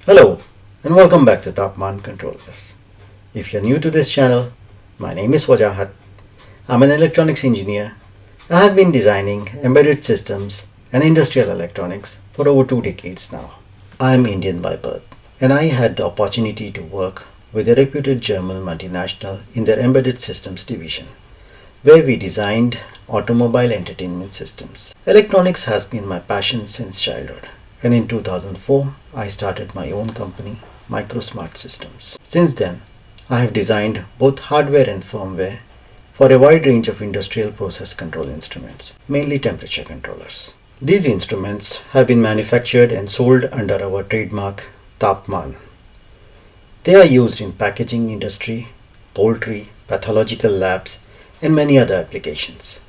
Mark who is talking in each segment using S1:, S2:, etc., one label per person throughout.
S1: Hello and welcome back to Tapman Controllers. If you're new to this channel, my name is Wajahat. I'm an electronics engineer. I have been designing embedded systems and industrial electronics for over 2 decades now. I am Indian by birth and I had the opportunity to work with a reputed German multinational in their embedded systems division, where we designed automobile entertainment systems. Electronics has been my passion since childhood, and in 2004 I started my own company, Microsmart Systems. Since then, I have designed both hardware and firmware for a wide range of industrial process control instruments, mainly temperature controllers. These instruments have been manufactured and sold under our trademark Tapman. They are used in packaging industry, poultry, pathological labs, and many other applications.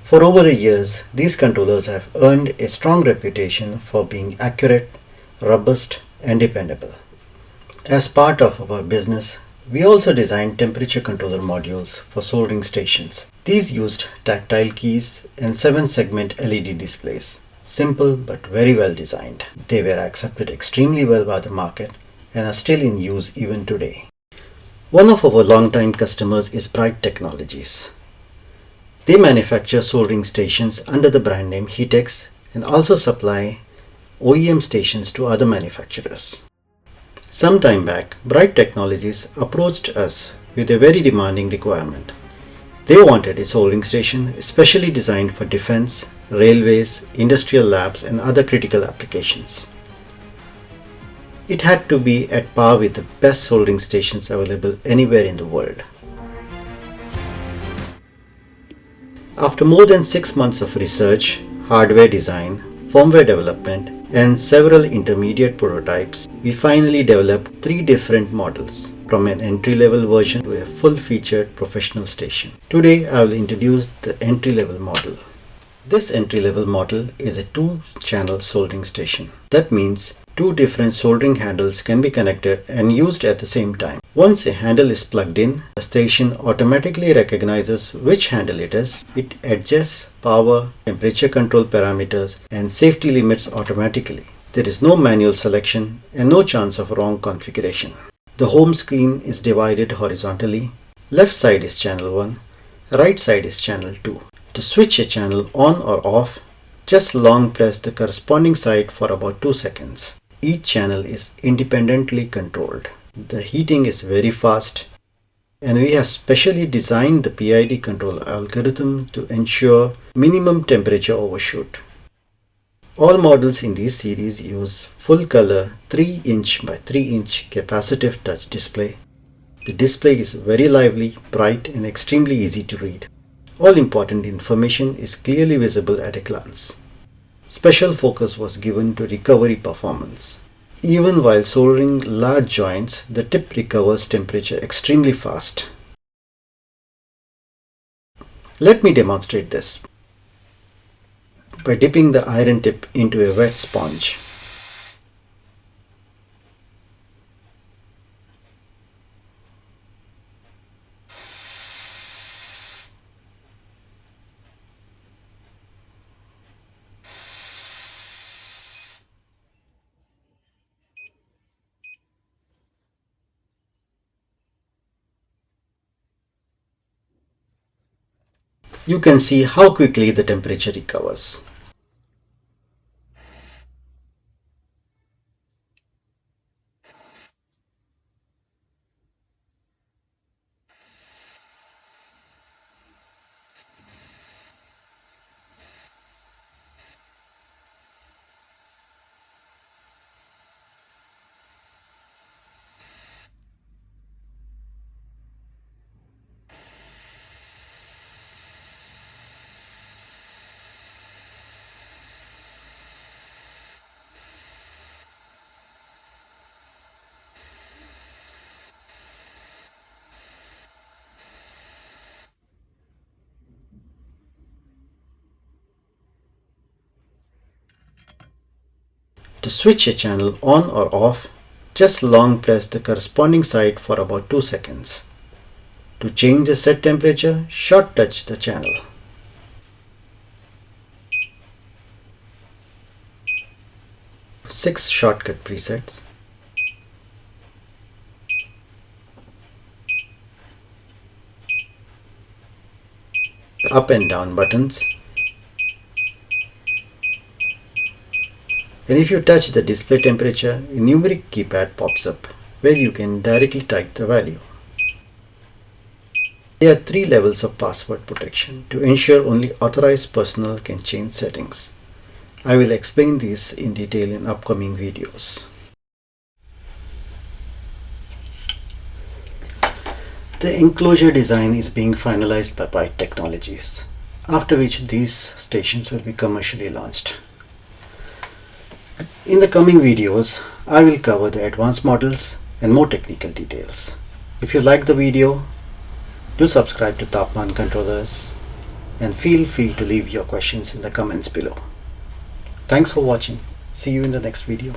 S1: For over the years, these controllers have earned a strong reputation for being accurate, robust, and dependable. As part of our business, we also designed temperature controller modules for soldering stations. These used tactile keys and 7-segment LED displays. Simple but very well designed. They were accepted extremely well by the market and are still in use even today. One of our long-time customers is Bright Technologies. They manufacture soldering stations under the brand name Heatex and also supply OEM stations to other manufacturers. Some time back, Bright Technologies approached us with a very demanding requirement. They wanted a soldering station especially designed for defense, railways, industrial labs, and other critical applications. It had to be at par with the best soldering stations available anywhere in the world. After more than 6 months of research, hardware design, firmware development, and several intermediate prototypes, we finally developed 3 different models, from an entry-level version to a full-featured professional station. Today, I will introduce the entry-level model. This entry-level model is a 2-channel soldering station. That means 2 different soldering handles can be connected and used at the same time. Once a handle is plugged in, the station automatically recognizes which handle it is. It adjusts power, temperature control parameters, and safety limits automatically. There is no manual selection and no chance of wrong configuration. The home screen is divided horizontally. Left side is channel 1, right side is channel 2. To switch a channel on or off, just long press the corresponding side for about 2 seconds. Each channel is independently controlled. The heating is very fast, and we have specially designed the PID control algorithm to ensure minimum temperature overshoot. All models in this series use full color 3-inch by 3-inch capacitive touch display. The display is very lively, bright, and extremely easy to read. All important information is clearly visible at a glance. Special focus was given to recovery performance. Even while soldering large joints, the tip recovers temperature extremely fast. Let me demonstrate this by dipping the iron tip into a wet sponge. You can see how quickly the temperature recovers. To switch a channel on or off, just long press the corresponding side for about 2 seconds. To change the set temperature, short touch the channel. Six shortcut presets. up and down buttons. And if you touch the display temperature, a numeric keypad pops up where you can directly type the value. There are 3 levels of password protection to ensure only authorized personnel can change settings. I will explain this in detail in upcoming videos. The enclosure design is being finalized by Byte Technologies, after which these stations will be commercially launched. In the coming videos, I will cover the advanced models and more technical details. If you like the video, do subscribe to Tapman Controllers and feel free to leave your questions in the comments below. Thanks for watching. See you in the next video.